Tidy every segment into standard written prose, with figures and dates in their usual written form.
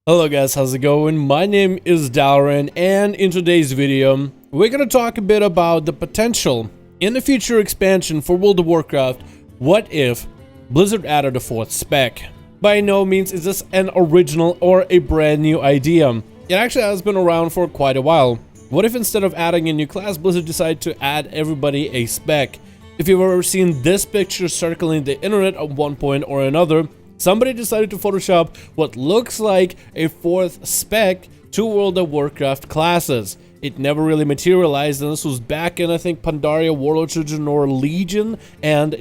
Hello guys, how's it going? My name is Dalaran, and in today's video, we're gonna talk a bit about the potential in the future expansion for World of Warcraft. What if Blizzard added a fourth spec? By no means is this an original or a brand new idea. It actually has been around for quite a while. What if instead of adding a new class, Blizzard decided to add everybody a spec? If you've ever seen this picture circling the internet at one point or another, somebody decided to Photoshop what looks like a fourth spec to World of Warcraft classes. It never really materialized, and this was back in, I think, Pandaria, Warlord Children, or Legion, and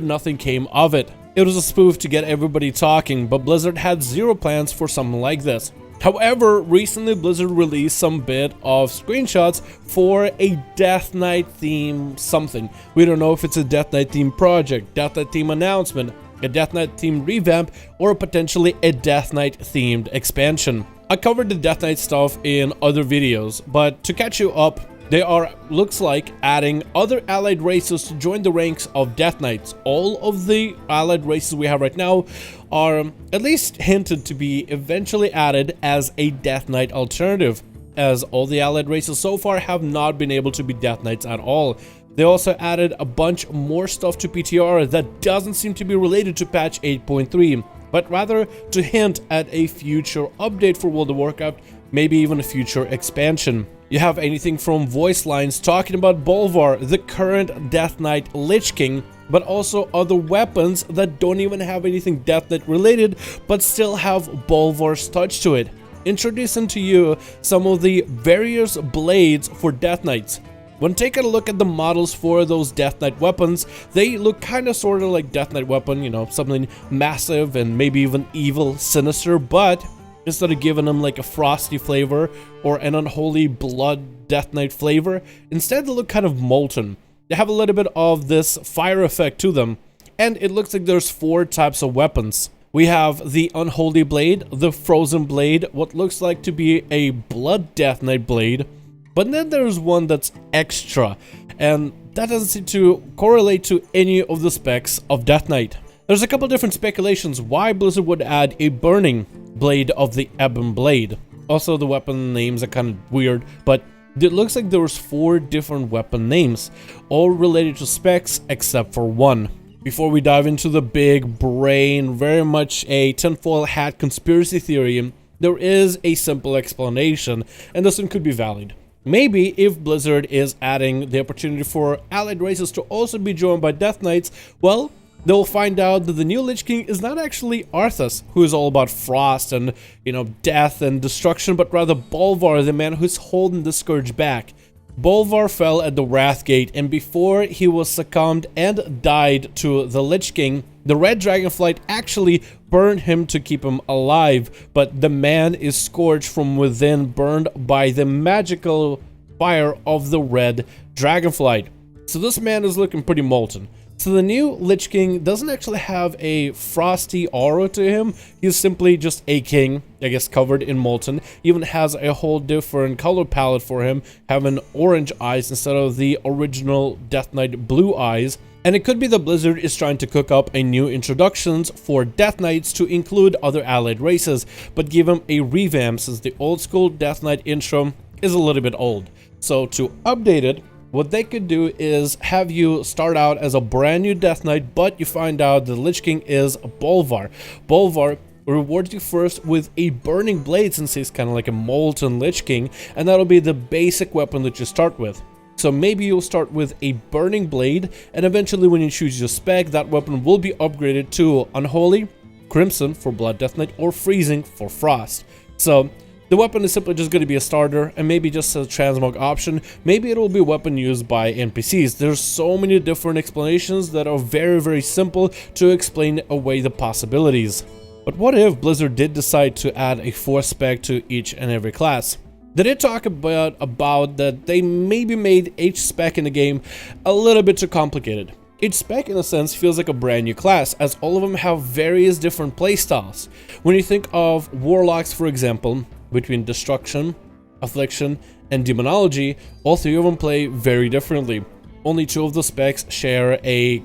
nothing came of it. It was a spoof to get everybody talking, but Blizzard had zero plans for something like this. However, recently Blizzard released some bit of screenshots for a Death Knight theme something. We don't know if it's a Death Knight theme project, Death Knight theme announcement, a Death Knight themed revamp, or potentially a Death Knight themed expansion. I covered the Death Knight stuff in other videos, but to catch you up, they are, looks like, adding other allied races to join the ranks of Death Knights. All of the allied races we have right now are at least hinted to be eventually added as a Death Knight alternative, as all the allied races so far have not been able to be Death Knights at all. They also added a bunch more stuff to PTR that doesn't seem to be related to patch 8.3, but rather to hint at a future update for World of Warcraft, maybe even a future expansion. You have anything from voice lines talking about Bolvar, the current Death Knight Lich King, but also other weapons that don't even have anything Death Knight related, but still have Bolvar's touch to it. Introducing to you some of the various blades for Death Knights. When taking a look at the models for those Death Knight weapons, they look kind of sort of like Death Knight weapon, you know, something massive and maybe even evil, sinister, but instead of giving them like a frosty flavor or an unholy blood Death Knight flavor, instead they look kind of molten. They have a little bit of this fire effect to them, and it looks like there's four types of weapons. We have the Unholy Blade, the Frozen Blade, what looks like to be a Blood Death Knight blade, but then there's one that's extra, and that doesn't seem to correlate to any of the specs of Death Knight. There's a couple different speculations why Blizzard would add a Burning Blade of the Ebon Blade. Also, the weapon names are kind of weird, but it looks like there was four different weapon names, all related to specs except for one. Before we dive into the big brain, very much a tinfoil hat conspiracy theory, there is a simple explanation, and this one could be valid. Maybe if Blizzard is adding the opportunity for allied races to also be joined by Death Knights, well, they'll find out that the new Lich King is not actually Arthas, who is all about frost and, you know, death and destruction, but rather Bolvar, the man who's holding the Scourge back. Bolvar fell at the Wrathgate, and before he was succumbed and died to the Lich King, the Red Dragonflight actually burned him to keep him alive, but the man is scorched from within, burned by the magical fire of the Red Dragonflight. So this man is looking pretty molten. So the new Lich King doesn't actually have a frosty aura to him. He's simply just a king, I guess, covered in molten. Even has a whole different color palette for him, having orange eyes instead of the original Death Knight blue eyes. And it could be that Blizzard is trying to cook up a new introductions for Death Knights to include other allied races, but give them a revamp since the old school Death Knight intro is a little bit old. So to update it, what they could do is have you start out as a brand new Death Knight, but you find out the Lich King is Bolvar. Bolvar rewards you first with a Burning Blade since he's kind of like a molten Lich King, and that'll be the basic weapon that you start with. So maybe you'll start with a Burning Blade, and eventually when you choose your spec, that weapon will be upgraded to Unholy, Crimson for Blood Death Knight, or Freezing for Frost. So the weapon is simply just going to be a starter, and maybe just a transmog option. Maybe it will be a weapon used by NPCs. There's so many different explanations that are very, very simple to explain away the possibilities. But what if Blizzard did decide to add a fourth spec to each and every class? They did talk about that they maybe made each spec in the game a little bit too complicated. Each spec, in a sense, feels like a brand new class, as all of them have various different playstyles. When you think of Warlocks, for example, between Destruction, Affliction, and Demonology, all three of them play very differently. Only 2 of the specs share a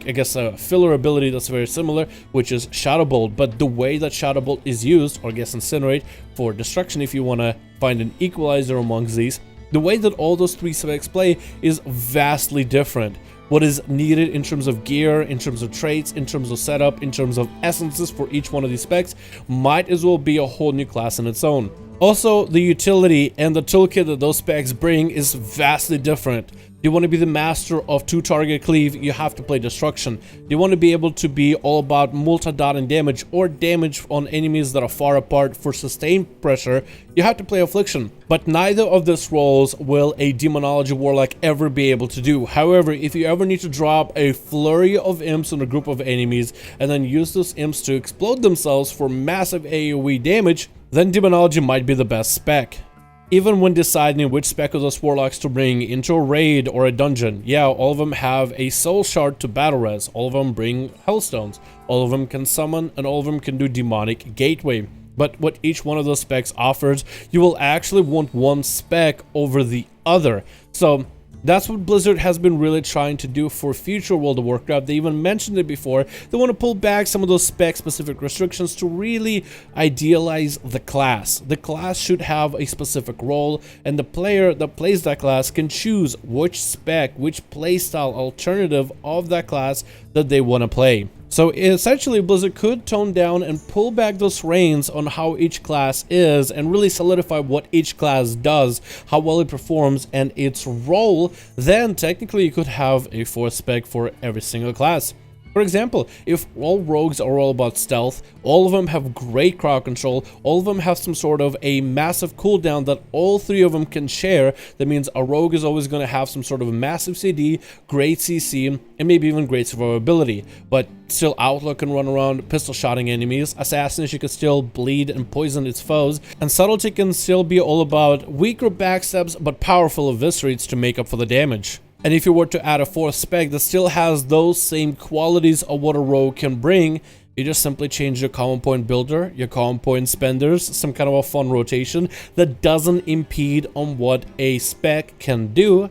filler ability that's very similar, which is Shadow Bolt. But the way that Shadow Bolt is used, or I guess Incinerate for destruction if you want to find an equalizer amongst these, the way that all those 3 specs play is vastly different. What is needed in terms of gear, in terms of traits, in terms of setup, in terms of essences for each one of these specs might as well be a whole new class in its own. Also, the utility and the toolkit that those specs bring is vastly different. You want to be the master of 2-target cleave, you have to play destruction. You want to be able to be all about multi-dotting damage or damage on enemies that are far apart for sustained pressure, you have to play affliction. But neither of these roles will a demonology warlock ever be able to do. However, if you ever need to drop a flurry of imps on a group of enemies and then use those imps to explode themselves for massive AoE damage, then demonology might be the best spec. Even when deciding which spec of those warlocks to bring into a raid or a dungeon, yeah, all of them have a soul shard to battle res, all of them bring hellstones, all of them can summon, and all of them can do demonic gateway. But what each one of those specs offers, you will actually want one spec over the other. So that's what Blizzard has been really trying to do for future World of Warcraft. They even mentioned it before. They want to pull back some of those spec-specific restrictions to really idealize the class. The class should have a specific role, and the player that plays that class can choose which spec, which playstyle alternative of that class that they want to play. So essentially, Blizzard could tone down and pull back those reins on how each class is and really solidify what each class does, how well it performs, and its role. Then technically you could have a 4th spec for every single class. For example, if all rogues are all about stealth, all of them have great crowd control, all of them have some sort of a massive cooldown that all 3 of them can share, that means a rogue is always going to have some sort of massive CD, great CC, and maybe even great survivability. But still, Outlaw can run around pistol shotting enemies, Assassination can still bleed and poison its foes, and Subtlety can still be all about weaker backstabs but powerful eviscerates to make up for the damage. And if you were to add a 4th spec that still has those same qualities of what a rogue can bring, you just simply change your common point builder, your common point spenders, some kind of a fun rotation that doesn't impede on what a spec can do,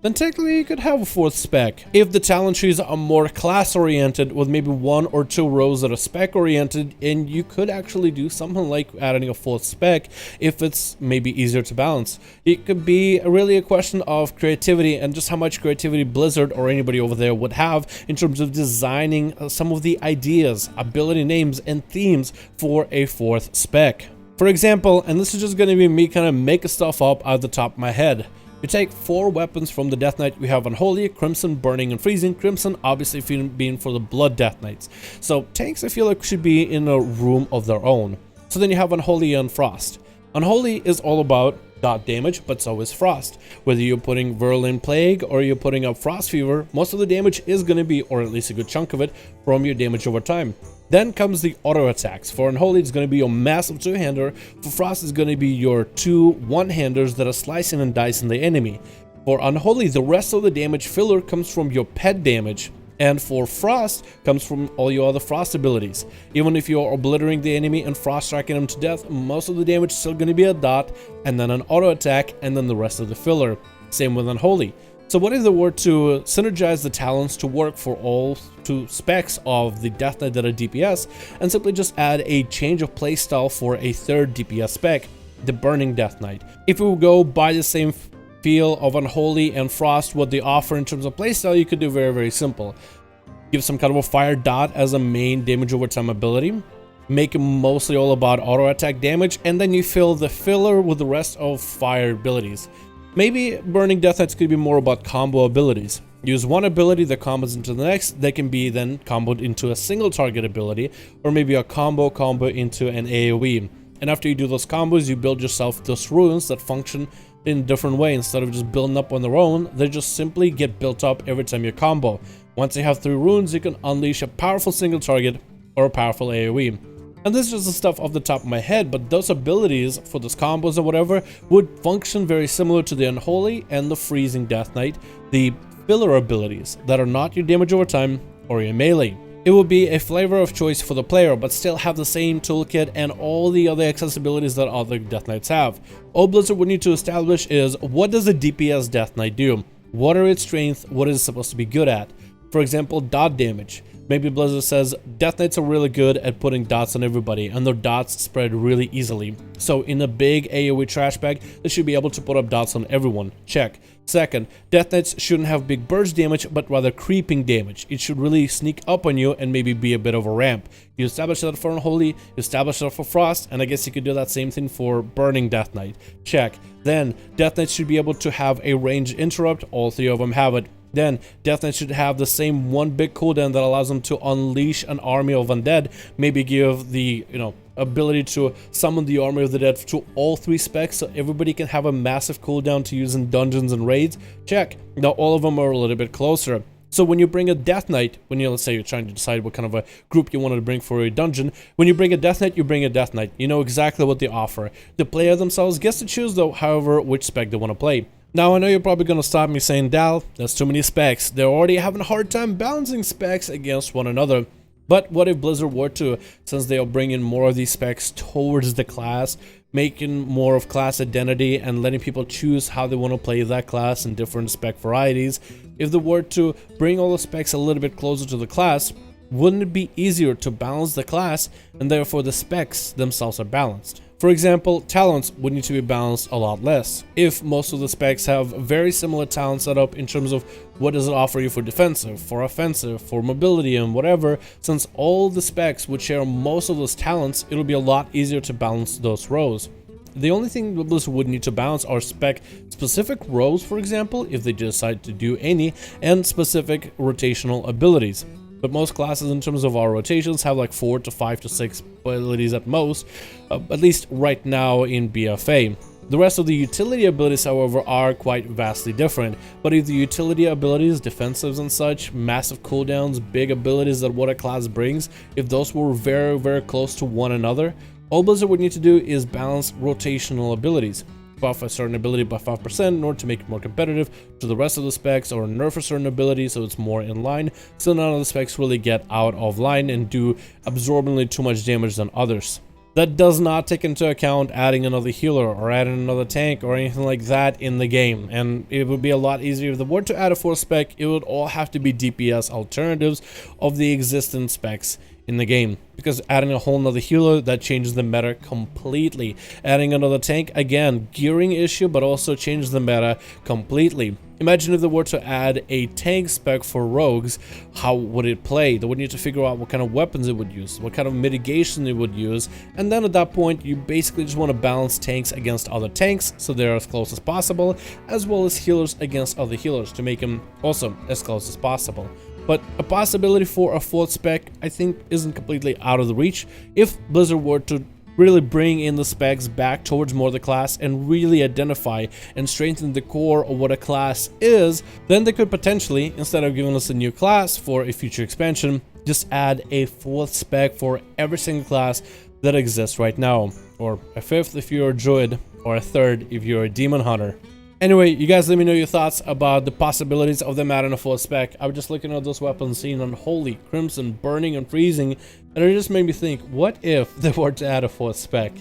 then technically you could have a 4th spec. If the talent trees are more class oriented with maybe 1 or 2 rows that are spec oriented, and you could actually do something like adding a 4th spec if it's maybe easier to balance. It could be really a question of creativity and just how much creativity Blizzard or anybody over there would have in terms of designing some of the ideas, ability names, and themes for a 4th spec. For example, and this is just going to be me kind of making stuff up out the top of my head. You take 4 weapons from the Death Knight. We have Unholy, Crimson, Burning, and Freezing. Crimson obviously being for the Blood Death Knights. So tanks I feel like should be in a room of their own. So then you have Unholy and Frost. Unholy is all about dot damage, but so is Frost. Whether you're putting Virulent Plague or you're putting up Frost Fever, most of the damage is going to be, or at least a good chunk of it, from your damage over time. Then comes the auto attacks. For Unholy, it's going to be your massive 2-hander. For Frost, it's going to be your 2 1-handers that are slicing and dicing the enemy. For Unholy, the rest of the damage filler comes from your pet damage. And for Frost, comes from all your other Frost abilities. Even if you're obliterating the enemy and Frost striking them to death, most of the damage is still going to be a dot, and then an auto attack, and then the rest of the filler. Same with Unholy. So what if they were to synergize the talents to work for all 2 specs of the Death Knight that are DPS, and simply just add a change of playstyle for a 3rd DPS spec, the Burning Death Knight? If we go by the same feel of Unholy and Frost, what they offer in terms of playstyle, you could do very simple. Give some kind of a fire dot as a main damage over time ability, make it mostly all about auto attack damage, and then you fill the filler with the rest of fire abilities. Maybe Burning Death Knights could be more about combo abilities. Use one ability that combos into the next, that can be then comboed into a single target ability, or maybe a combo into an AoE. And after you do those combos, you build yourself those runes that function in a different way. Instead of just building up on their own, they just simply get built up every time you combo. Once you have 3 runes, you can unleash a powerful single target or a powerful AoE. And this is just the stuff off the top of my head, but those abilities for those combos or whatever would function very similar to the Unholy and the Freezing Death Knight, the filler abilities that are not your damage over time or your melee. It will be a flavor of choice for the player, but still have the same toolkit and all the other accessibilities that other Death Knights have. All Blizzard would need to establish is, what does a DPS Death Knight do? What are its strengths? What is it supposed to be good at? For example, dot damage. Maybe Blizzard says Death Knights are really good at putting dots on everybody, and their dots spread really easily. So in a big AoE trash bag, they should be able to put up dots on everyone. Check. Second, Death Knights shouldn't have big burst damage, but rather creeping damage. It should really sneak up on you and maybe be a bit of a ramp. You establish that for Unholy, you establish that for Frost, and I guess you could do that same thing for Burning Death Knight. Check. Then, Death Knights should be able to have a range interrupt. All three of them have it. Then, Death Knight should have the same one big cooldown that allows them to unleash an army of undead. Maybe give the, ability to summon the army of the dead to all 3 specs so everybody can have a massive cooldown to use in dungeons and raids. Check. Now, all of them are a little bit closer. So when you bring a Death Knight, let's say you're trying to decide what kind of a group you wanted to bring for a dungeon, when you bring a Death Knight, you bring a Death Knight. You know exactly what they offer. The player themselves gets to choose, though, however, which spec they want to play. Now, I know you're probably going to stop me saying, Dal, that's too many specs. They're already having a hard time balancing specs against one another. But what if Blizzard were to, since they'll bring in more of these specs towards the class, making more of class identity and letting people choose how they want to play that class in different spec varieties, if they were to bring all the specs a little bit closer to the class, wouldn't it be easier to balance the class and therefore the specs themselves are balanced? For example, talents would need to be balanced a lot less. If most of the specs have very similar talent setup in terms of what does it offer you for defensive, for offensive, for mobility and whatever, since all the specs would share most of those talents, it'll be a lot easier to balance those rows. The only thing Blizzard would need to balance are spec-specific rows, for example, if they decide to do any, and specific rotational abilities. But most classes in terms of our rotations have like 4 to 5 to 6 abilities at most, at least right now in BFA. The rest of the utility abilities, however, are quite vastly different. But if the utility abilities, defensives and such, massive cooldowns, big abilities that what a class brings, if those were very, very close to one another, all Blizzard would need to do is balance rotational abilities. Buff a certain ability by 5% in order to make it more competitive to the rest of the specs, or nerf a certain ability so it's more in line, so none of the specs really get out of line and do absorbently too much damage than others. That does not take into account adding another healer or adding another tank or anything like that in the game, and it would be a lot easier if they were to add a 4th spec. It would all have to be DPS alternatives of the existing specs in the game, because adding a whole nother healer, that changes the meta completely. Adding another tank, again, gearing issue, but also changes the meta completely. Imagine if they were to add a tank spec for rogues, how would it play? They would need to figure out what kind of weapons it would use, what kind of mitigation it would use, and then at that point you basically just want to balance tanks against other tanks so they're as close as possible, as well as healers against other healers to make them also as close as possible. But a possibility for a 4th spec, I think, isn't completely out of the reach. If Blizzard were to really bring in the specs back towards more of the class and really identify and strengthen the core of what a class is, then they could potentially, instead of giving us a new class for a future expansion, just add a 4th spec for every single class that exists right now. Or a 5th if you're a druid, or a 3rd if you're a demon hunter. Anyway, you guys let me know your thoughts about the possibilities of them adding a 4th spec. I was just looking at those weapons, seeing Unholy, Crimson, Burning, and Freezing, and it just made me think, what if they were to add a 4th spec?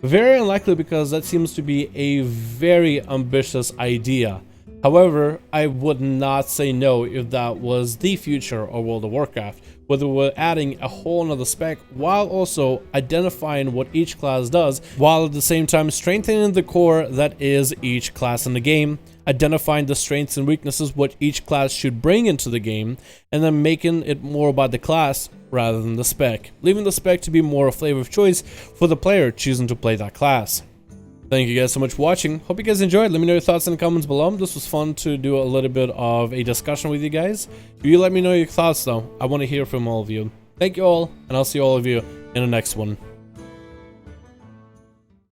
Very unlikely, because that seems to be a very ambitious idea. However, I would not say no if that was the future of World of Warcraft, whether we're adding a whole nother spec while also identifying what each class does, while at the same time strengthening the core that is each class in the game, identifying the strengths and weaknesses what each class should bring into the game, and then making it more about the class rather than the spec, leaving the spec to be more a flavor of choice for the player choosing to play that class. Thank you guys so much for watching. Hope you guys enjoyed. Let me know your thoughts in the comments below. This was fun to do a little bit of a discussion with you guys. If you let me know your thoughts though, I want to hear from all of you. Thank you all, and I'll see all of you in the next one.